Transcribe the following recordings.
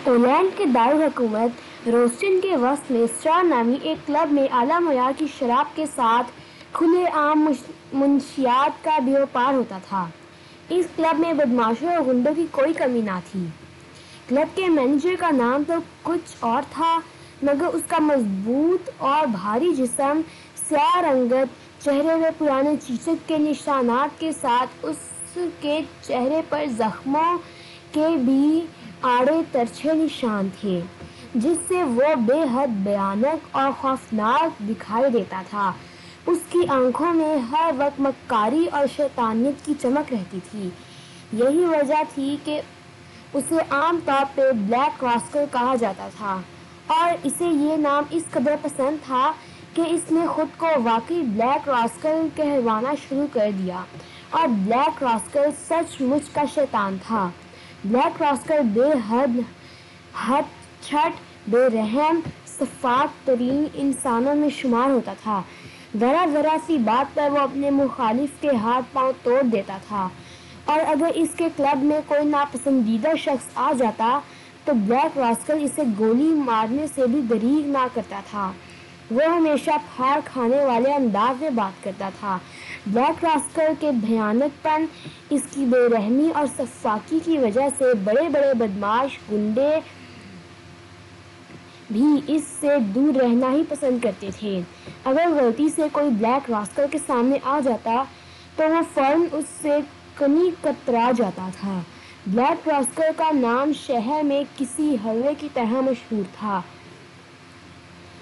Poland کے دارالحکومت روسٹن کے وسط میں اسٹرا نامی ایک کلب میں اعلیٰ معیار کی شراب کے ساتھ کھلے عام منشیات کا بیوپار ہوتا تھا۔ اس کلب میں بدماشوں اور غنڈوں کی کوئی کمی نہ تھی۔ کلب کے مینیجر کا نام تو کچھ اور تھا، مگر اس کا مضبوط اور بھاری جسم، سیاہ رنگت، چہرے میں پرانے چیچک کے نشانات کے ساتھ اس کے چہرے پر زخموں کے بھی آڑے ترچھے نشان تھے، جس سے وہ بے حد بھیانک اور خوفناک دکھائی دیتا تھا۔ اس کی آنکھوں میں ہر وقت مکاری اور شیطانیت کی چمک رہتی تھی۔ یہی وجہ تھی کہ اسے عام طور پہ بلیک راسکل کہا جاتا تھا، اور اسے یہ نام اس قدر پسند تھا کہ اس نے خود کو واقعی بلیک راسکل کہلوانا شروع کر دیا، اور بلیک راسکل سچ مچ کا شیطان تھا۔ بلیک راسکل بے حد چھٹ، بے رحم، سفاک ترین انسانوں میں شمار ہوتا تھا۔ ذرا سی بات پر وہ اپنے مخالف کے ہاتھ پاؤں توڑ دیتا تھا، اور اگر اس کے کلب میں کوئی ناپسندیدہ شخص آ جاتا تو بلیک راسکل اسے گولی مارنے سے بھی دریغ نہ کرتا تھا۔ وہ ہمیشہ پھاڑ کھانے والے انداز میں بات کرتا تھا۔ بلیک راسکل کے بھیانک پن، اس کی بے رحمی اور سفاکی کی وجہ سے بڑے بڑے بدماش گنڈے بھی اس سے دور رہنا ہی پسند کرتے تھے۔ اگر غلطی سے کوئی بلیک راسکل کے سامنے آ جاتا تو وہ فوراً اس سے کنی کترا جاتا تھا۔ بلیک راسکل کا نام شہر میں کسی حلوے کی طرح مشہور تھا،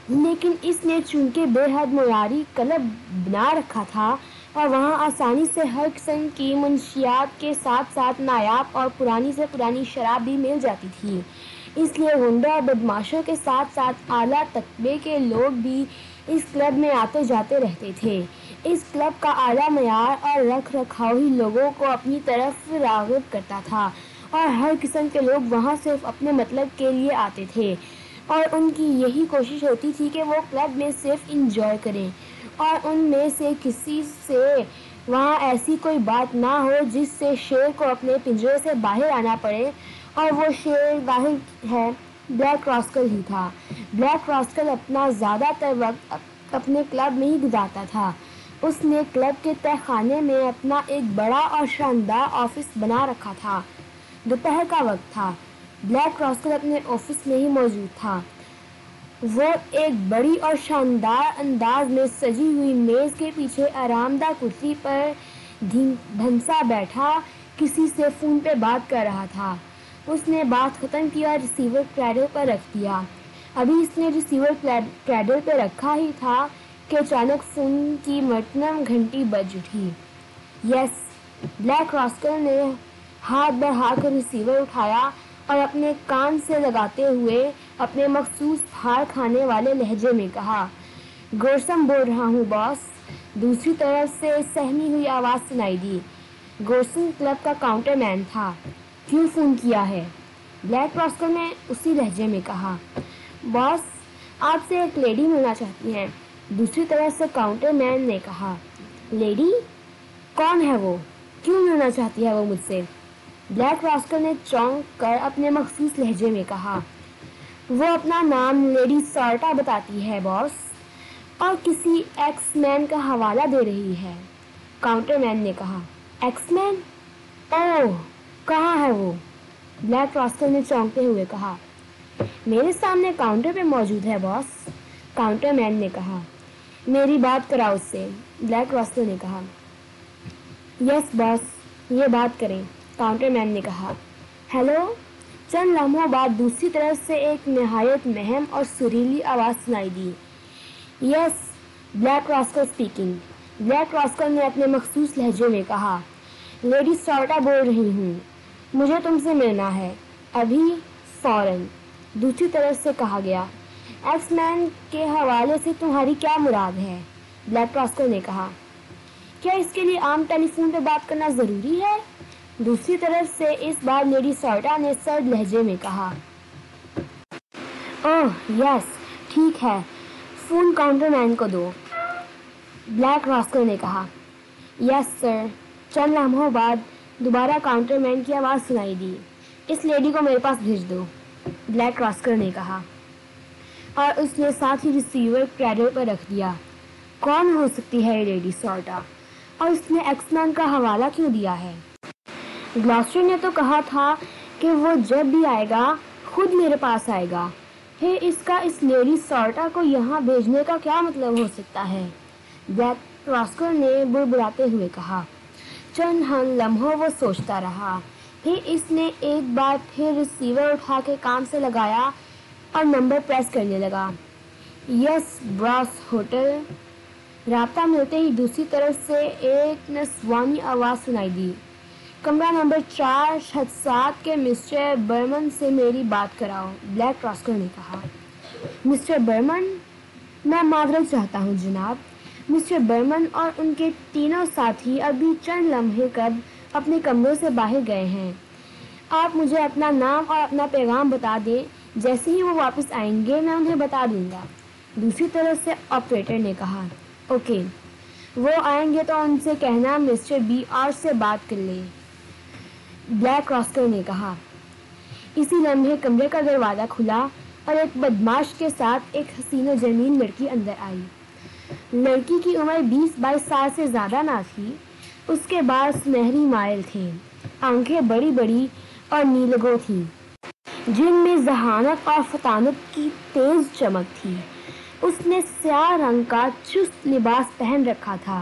لیکن اس نے چونکہ بے حد معیاری کلب بنا رکھا تھا اور وہاں آسانی سے ہر قسم کی منشیات کے ساتھ ساتھ نایاب اور پرانی سے پرانی شراب بھی مل جاتی تھی، اس لیے غنڈوں اور بدماشوں کے ساتھ ساتھ اعلیٰ رتبے کے لوگ بھی اس کلب میں آتے جاتے رہتے تھے۔ اس کلب کا اعلیٰ معیار اور رکھ رکھاؤ ہی لوگوں کو اپنی طرف راغب کرتا تھا، اور ہر قسم کے لوگ وہاں صرف اپنے مطلب کے لیے آتے تھے، اور ان کی یہی کوشش ہوتی تھی کہ وہ کلب میں صرف انجوائے کریں، اور ان میں سے کسی سے وہاں ایسی کوئی بات نہ ہو جس سے شیر کو اپنے پنجرے سے باہر آنا پڑے، اور وہ شیر ظاہر ہے بلیک راسکل ہی تھا۔ بلیک راسکل اپنا زیادہ تر وقت اپنے کلب میں ہی گزارتا تھا۔ اس نے کلب کے تہہ خانے میں اپنا ایک بڑا اور شاندار آفس بنا رکھا تھا۔ دوپہر کا وقت تھا۔ بلیک راسکل اپنے آفس میں ہی موجود تھا۔ وہ ایک بڑی اور شاندار انداز میں سجی ہوئی میز کے پیچھے آرام دہ کرسی پر دھنسا بیٹھا کسی سے فون پہ بات کر رہا تھا۔ اس نے بات ختم کی اور ریسیور کریڈل پر رکھ دیا۔ ابھی اس نے ریسیور کریڈل پہ رکھا ہی تھا کہ اچانک فون کی مرتنم گھنٹی بج اٹھی۔ یس، بلیک راسکل نے ہاتھ بڑھا کر ریسیور اٹھایا اور اپنے کان سے لگاتے ہوئے اپنے مخصوص پھاڑ کھانے والے لہجے میں کہا، گورسم بول رہا ہوں باس۔ دوسری طرف سے سہمی ہوئی آواز سنائی دی۔ گورسم کلب کا کاؤنٹر مین تھا۔ کیوں فون کیا ہے؟ بلیک راسکل نے اسی لہجے میں کہا۔ باس، آپ سے ایک لیڈی ملنا چاہتی ہیں، دوسری طرف سے کاؤنٹر مین نے کہا۔ لیڈی؟ کون ہے وہ؟ کیوں ملنا چاہتی ہے وہ مجھ سے؟ بلیک راسکل نے چونک کر اپنے مخصوص لہجے میں کہا۔ وہ اپنا نام لیڈی سارٹا بتاتی ہے باس، اور کسی ایکس مین کا حوالہ دے رہی ہے، کاؤنٹر مین نے کہا۔ ایکس مین؟ اوہ، کہاں ہے وہ؟ بلیک راسکل نے چونکتے ہوئے کہا۔ میرے سامنے کاؤنٹر پہ موجود ہے باس، کاؤنٹر مین نے کہا۔ میری بات کراؤ اس سے، بلیک راسکل نے کہا۔ یس باس، یہ بات کریں، کاؤنٹر مین نے کہا۔ ہیلو؟ چند لمحوں بعد دوسری طرف سے ایک نہایت مہم اور سریلی آواز سنائی دی۔ یس، بلیک راسکل اسپیکنگ، بلیک راسکل نے اپنے مخصوص لہجے میں کہا۔ لیڈی سارٹا بول رہی ہوں، مجھے تم سے ملنا ہے، ابھی، فوراً، دوسری طرف سے کہا گیا۔ ایکس مین کے حوالے سے تمہاری کیا مراد ہے؟ بلیک راسکل نے کہا۔ کیا اس کے لیے عام ٹیلی فون پہ بات کرنا ضروری ہے؟ دوسری طرف سے اس بار لیڈی سارٹا نے سرد لہجے میں کہا۔ اوہ یس، ٹھیک ہے، فون کاؤنٹر مین کو دو، بلیک راسکل نے کہا۔ یس سر۔ چند لمحوں بعد دوبارہ کاؤنٹر مین کی آواز سنائی دی۔ اس لیڈی کو میرے پاس بھیج دو۔ بلیک راسکل نے کہا، اور اس نے ساتھ ہی ریسیور کریڈل پر رکھ دیا۔ کون ہو سکتی ہے یہ لیڈی سارٹا، اور اس نے ایکس مین کا حوالہ کیوں دیا ہے؟ گلاسٹر نے تو کہا تھا کہ وہ جب بھی آئے گا خود میرے پاس آئے گا، پھر اس کا اس لیڈی سارٹا کو یہاں بھیجنے کا کیا مطلب ہو سکتا ہے؟ بلیک راسکل نے بڑبڑاتے ہوئے کہا۔ چند لمحوں وہ سوچتا رہا، پھر اس نے ایک بار پھر ریسیور اٹھا کے کام سے لگایا اور نمبر پریس کرنے لگا۔ یس براس ہوٹل۔ رابطہ ملتے ہی دوسری طرف سے ایک نسوانی آواز سنائی دی۔ کمرہ نمبر 4-7 کے مسٹر برمن سے میری بات کراؤ، بلیک راسکل نے کہا۔ مسٹر برمن؟ میں معذرت چاہتا ہوں جناب۔ مسٹر برمن اور ان کے تینوں ساتھی ابھی چند لمحے قبل اپنے کمروں سے باہر گئے ہیں۔ آپ مجھے اپنا نام اور اپنا پیغام بتا دیں، جیسے ہی وہ واپس آئیں گے میں انہیں بتا دوں گا، دوسری طرف سے آپریٹر نے کہا۔ اوکے، وہ آئیں گے تو ان سے کہنا مسٹر بی آر سے بات کر لیں، بلیک راسکل نے کہا۔ اسی لمحے کمرے کا دروازہ کھلا اور ایک بدماش کے ساتھ ایک حسین و جمیل لڑکی اندر آئی۔ لڑکی کی عمر 20-22 سال سے زیادہ نہ تھی۔ اس کے بال سنہری مائل تھے، آنکھیں بڑی بڑی اور نیلگوں تھیں جن میں ذہانت اور فطانت کی تیز چمک تھی۔ اس نے سیاہ رنگ کا چست لباس پہن رکھا تھا۔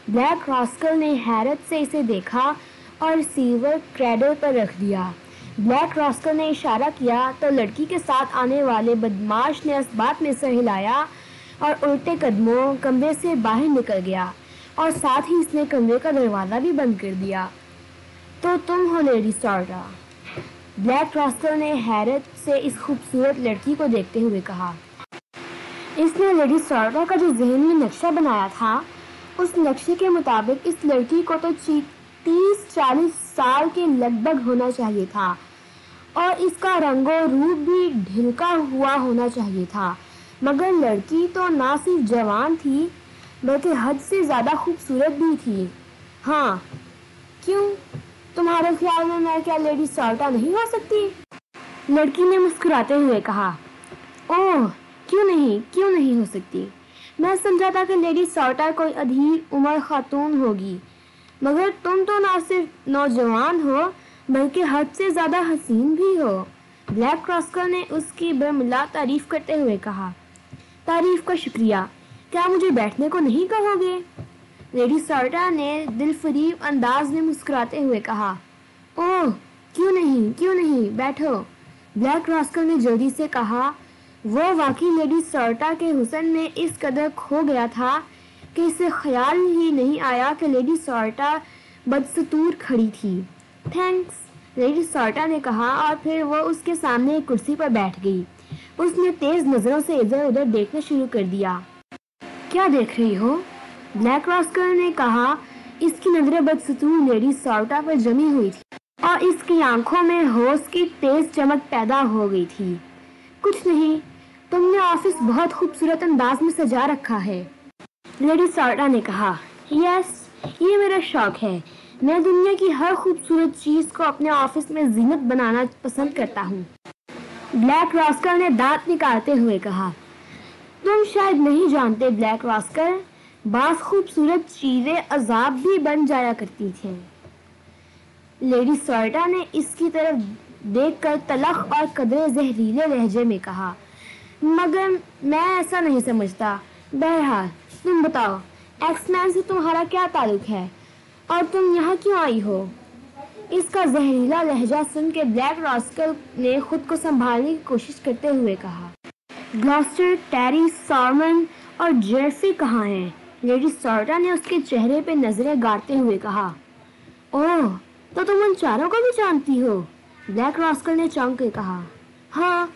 بلیک راسکل نے حیرت سے اسے دیکھا اور ریسیور کریڈل پر رکھ دیا۔ بلیک راسکل نے اشارہ کیا تو لڑکی کے ساتھ آنے والے بدماش نے اسباب میں سر ہلایا اور الٹے قدموں کمرے سے باہر نکل گیا، اور ساتھ ہی اس نے کمرے کا دروازہ بھی بند کر دیا۔ تو تم ہو لیڈی سارٹا؟ بلیک راسکل نے حیرت سے اس خوبصورت لڑکی کو دیکھتے ہوئے کہا۔ اس نے لیڈی سارٹا کا جو ذہنی نقشہ بنایا تھا، اس نقشے کے مطابق اس لڑکی کو تو 30-40 سال کے لگ بھگ ہونا چاہیے تھا، اور اس کا رنگ و روپ بھی ڈھلکا ہوا ہونا چاہیے تھا، مگر لڑکی تو نہ صرف جوان تھی بلکہ حد سے زیادہ خوبصورت بھی تھی۔ ہاں، کیوں؟ تمہارے خیال میں کیا لیڈی سارٹا نہیں ہو سکتی؟ لڑکی نے مسکراتے ہوئے کہا۔ اوہ، کیوں نہیں ہو سکتی؟ میں سمجھا تھا کہ لیڈی سارٹا کوئی ادھیڑ عمر خاتون ہوگی، مگر تم تو نہ صرف نوجوان ہو بلکہ حد سے زیادہ حسین بھی ہو، بلیک راسکل نے اس کی برملا تعریف کرتے ہوئے کہا۔ تعریف کا شکریہ، کیا مجھے بیٹھنے کو نہیں کہو گے؟ لیڈی سارٹا نے دل فریب انداز میں مسکراتے ہوئے کہا۔ اوہ، کیوں نہیں، بیٹھو، بلیک راسکل نے جلدی سے کہا۔ وہ واقعی لیڈی سارٹا کے حسن میں اس قدر کھو گیا تھا کہ اسے خیال ہی نہیں آیا کہ لیڈی سارٹا بدستور کھڑی تھی۔ تھینکس، لیڈی سارٹا نے کہا، اور پھر وہ اس کے سامنے ایک کرسی پر بیٹھ گئی۔ اس نے تیز نظروں سے ادھر ادھر دیکھنا شروع کر دیا۔ کیا دیکھ رہی ہو؟ بلیک راسکل نے کہا۔ اس کی نظریں بدستور لیڈی سارٹا پر جمی ہوئی تھی اور اس کی آنکھوں میں ہوش کی تیز چمک پیدا ہو گئی تھی۔ کچھ نہیں، تم نے آفس بہت خوبصورت انداز میں سجا رکھا ہے، لیڈی سارٹا نے کہا۔ یس، یہ میرا شوق ہے، میں دنیا کی ہر خوبصورت چیز کو اپنے آفس میں زینت بنانا پسند کرتا ہوں، بلیک راسکل نے دانت نکالتے ہوئے کہا۔ تم شاید نہیں جانتے بلیک راسکل، بعض خوبصورت چیزیں عذاب بھی بن جایا کرتی تھیں۔ لیڈی سارٹا نے اس کی طرف دیکھ کر تلخ اور قدرے زہریلے لہجے میں کہا، مگر میں ایسا نہیں سمجھتا۔ بہرحال تم بتاؤ، ایکس مین سے تمہارا کیا تعلق ہے، اور تم یہاں کیوں آئی ہو؟ اس کا زہریلا لہجہ سن کے بلیک راسکل نے خود کو سنبھالنے کی کوشش کرتے ہوئے کہا۔ گلاسٹر، ٹیری، سارمن اور جیفری کہاں ہیں؟ لیڈی سارٹا نے اس کے چہرے پہ نظریں گاڑتے ہوئے کہا۔ اوہ، تو تم ان چاروں کو بھی جانتی ہو؟ بلیک راسکل نے چونک کر کہا۔ ہاں،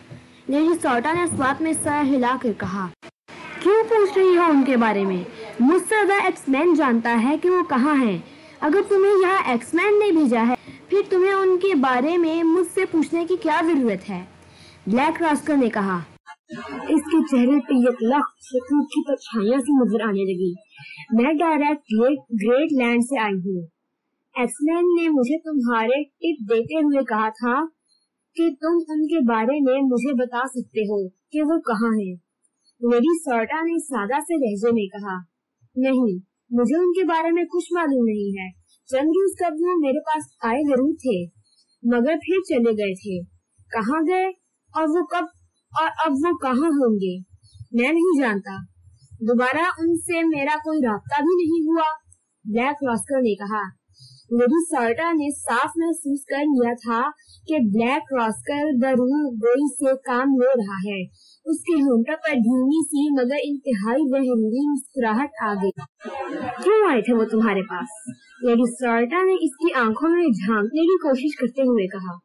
لیڈی سارٹا نے اس بات میں سر ہلا کر کہا۔ کیوں پوچھ رہی ہو ان کے بارے میں؟ مجھ سے زیادہ ایکس مین جانتا ہے کہ وہ کہاں ہیں۔ اگر تمہیں یہاں ایکس مین نے بھیجا ہے پھر تمہیں ان کے بارے میں مجھ سے پوچھنے کی کیا ضرورت ہے؟ بلیک راسکل نے کہا۔ اس کے چہرے پہ یک لخت شکوک کی پرچھائیاں سی نظر آنے لگی۔ میں ڈائریکٹ گریٹ لینڈ سے آئی ہوں۔ ایکس مین نے مجھے تمہارے ٹپ دیتے ہوئے کہا تھا کہ تم ان کے بارے میں مجھے بتا سکتے ہو کہ وہ کہاں ہیں؟ لیڈی سارٹا نے سادہ سے لہجے میں کہا، نہیں، مجھے ان کے بارے میں کچھ معلوم نہیں ہے۔ چند روز قبل وہ میرے پاس آئے ضرور تھے، مگر پھر چلے گئے تھے۔ کہاں گئے اور وہ کب اور اب وہ کہاں ہوں گے، میں نہیں جانتا۔ دوبارہ ان سے میرا کوئی رابطہ بھی نہیں ہوا، بلیک راسکل نے کہا۔ لیڈی سارٹا نے صاف محسوس کر لیا تھا کہ بلیک راسکل ضرور گوئی سے کام لے رہا ہے۔ اس کے ہونٹوں پر دھیمی سی مگر انتہائی زہریلی مسکراہٹ آ گئی۔ کیوں آئے تھے وہ تمہارے پاس؟ لیڈی سارٹا نے اس کی آنکھوں میں جھانکنے کی کوشش کرتے ہوئے کہا۔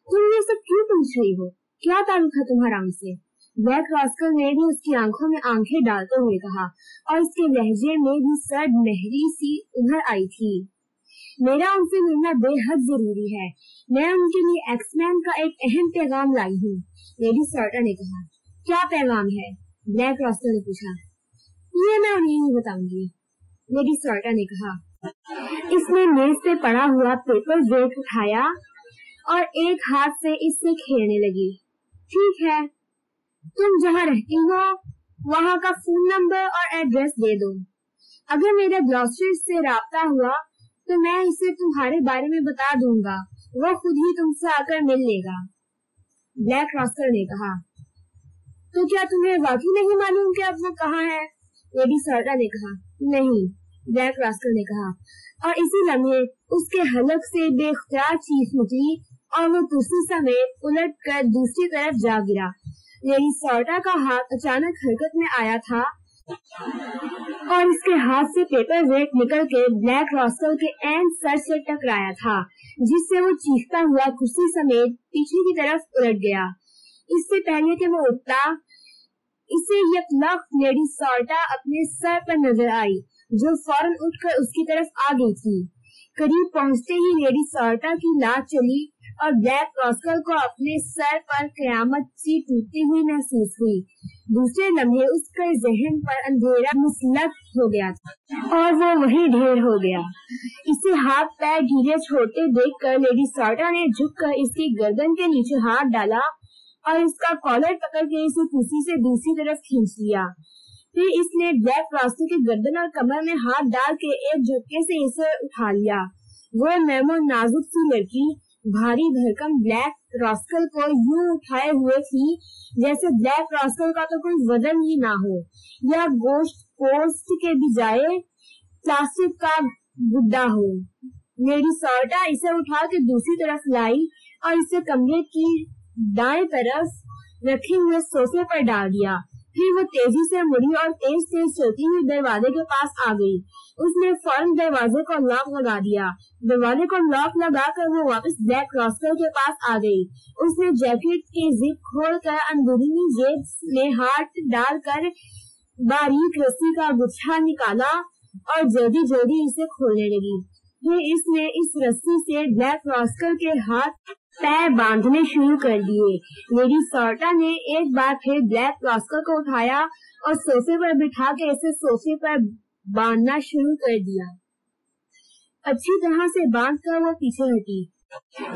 تم یہ سب کیوں پوچھ رہی ہو؟ کیا تعلق ہے تمہارا ان سے؟ بلیک راسکل نے بھی اس کی آنکھوں میں آنکھیں ڈالتے ہوئے کہا، اور اس کے لہجے میں بھی سرد مہری سی ابھر آئی تھی۔ میرا ان سے ملنا بے حد ضروری ہے۔ میں ان کے لیے ایکس مین کا ایک اہم پیغام لائی ہوں، لیڈی سارٹا نے کہا۔ کیا پیغام ہے؟ بلیک راسکل نے پوچھا۔ یہ میں انہیں نہیں بتاؤں گی، لیڈی سارٹا نے کہا۔ اس نے میز پہ پڑا ہوا پیپر ویٹ اٹھایا اور ایک ہاتھ سے اس سے کھیلنے لگی۔ ٹھیک ہے، تم جہاں رہتی ہو وہاں کا فون نمبر اور ایڈریس دے دو۔ اگر میرے گلوسٹر سے رابطہ ہوا تو میں اسے تمہارے بارے میں بتا دوں گا، وہ خود ہی تم سے آ کر مل لے گا، بلیک راسکل نے کہا۔ تو کیا تمہیں واقعی نہیں معلوم کہ اب وہ کہاں ہے؟ لیڈی سارٹا نے کہا۔ نہیں، بلیک راسکل نے کہا، اور اسی لمحے اس کے حلق سے بے اختیار چیخ نکلی اور وہ کرسی سمیت الٹ کر دوسری طرف جا گرا۔ لیڈی سارٹا کا ہاتھ اچانک حرکت میں آیا تھا اور اس کے ہاتھ سے پیپر ویٹ نکل کے بلیک راسکل کے عین سر سے ٹکرایا تھا، جس سے وہ چیختا ہوا کرسی سمیت پیچھے کی طرف الٹ گیا۔ اس سے پہلے کہ وہ اٹھتا، اسے یک لخت لیڈی سارٹا اپنے سر پر نظر آئی، جو فوراً اٹھ کر اس کی طرف آ گئی تھی۔ قریب پہنچتے ہی لیڈی سارٹا کی لاش چلی اور بلیک راسکل کو اپنے سر پر قیامت سی ٹوٹتی ہوئی محسوس ہوئی۔ دوسرے لمحے اس کے ذہن پر اندھیرا مسلط ہو گیا اور وہ وہیں ڈھیر ہو گیا۔ اسے ہاتھ پیر ڈھیلے چھوڑتے دیکھ کر لیڈی سارٹا نے جھک کر اس کی گردن کے نیچے ہاتھ ڈالا اور اس کا کالر پکڑ کے اسے کرسی سے دوسری طرف کھینچ لیا۔ پھر اس نے بلیک راسکل کی گردن اور کمر میں ہاتھ ڈال کے ایک جھٹکے سے اسے اٹھا لیا۔ وہ نرم اور نازک سی لڑکی بھاری بھرکم بلیک راسکل کو یوں اٹھائے ہوئے تھی جیسے بلیک راسکل کا تو کوئی وزن ہی نہ ہو، یا گوشت پوسٹ کے بجائے پلاسٹک کا گڈا ہو۔ لیڈی سارٹا اسے اٹھا کے دوسری طرف لائی اور اسے کمرے کی دائیں طرف رکھے ہوئے صوفے پر ڈال دیا۔ پھر وہ تیزی سے مڑی اور تیز تیز چلتی ہوئی دروازے کے پاس آ گئی۔ اس نے فوراً دروازے کو لاک لگا دیا۔ دروازے کو لاک لگا کر وہ واپس بلیک راسکل کے پاس آ گئی۔ اس نے جیکٹ کی زپ کھول کر اندرونی جیب میں ہاتھ ڈال کر باریک رسی کا گچھا نکالا اور جلدی جلدی اسے کھولنے لگی۔ پھر اس نے اس رسی سے بلیک راسکل کے ہاتھ پیر باندھنے شروع کر دیے۔ لیڈی سارٹا نے ایک بار پھر بلیک راسکل کو اٹھایا اور صوفے پر بٹھا کے اسے صوفے پر باندھنا شروع کر دیا۔ اچھی طرح سے باندھ کر وہ پیچھے ہٹی۔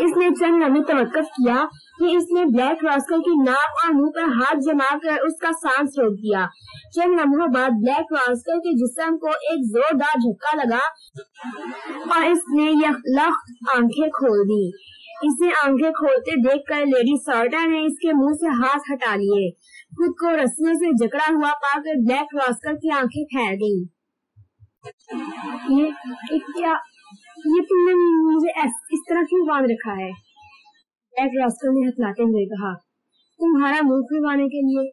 اس نے چند لمحے توقف کیا، پھر اس نے بلیک راسکل کی ناک اور منہ پر ہاتھ جما کر اس کا سانس روک دیا۔ چند لمحوں بعد بلیک راسکل کے جسم کو ایک زوردار جھٹکا لگا اور اس نے یک لخت آنکھیں کھول دی۔ اسے آنکھیں کھولتے دیکھ کر لیڈی سارٹا نے اس کے منہ سے ہاتھ ہٹا لیے۔ خود کو رسیوں سے جکڑا ہوا پا کر بلیک راسکل کی آنکھیں پھیل گئیں۔ یہ تم نے مجھے اس طرح کیوں باندھ رکھا ہے؟ بلیک راسکل نے ہتلاتے ہوئے کہا۔ تمہارا منہ کھلوانے کے لیے،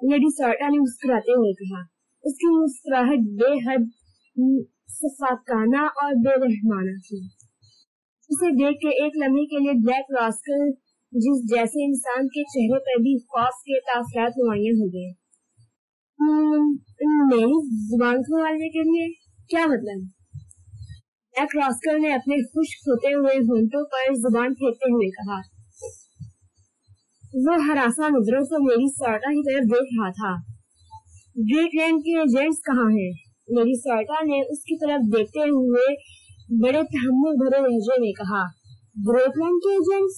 لیڈی سارٹا نے مسکراتے ہوئے کہا۔ اس کی مسکراہٹ بے حد شفقانہ اور بے رحمانہ تھی، اسے دیکھ کے ایک لمحے کے لیے بلیک راسکل جس جیسے انسان کے چہرے پر بھی خوف کے تاثرات نمایاں ہو گئے۔ میری زبان کھلوانے کے لیے کیا مطلب؟ بلیک راسکل نے اپنے خشک ہوتے ہوئے ہونٹوں پر زبان پھیرتے ہوئے کہا۔ وہ ہراساں نظروں سے لیڈی سارٹا کی طرف دیکھ رہا تھا۔ گریٹ لینڈ کے ایجنٹس کہاں ہیں؟ لیڈی سارٹا نے اس کی طرف دیکھتے ہوئے بڑے تحمل بھرے لہجے میں کہا۔ گریٹ لینڈ کے ایجنٹس؟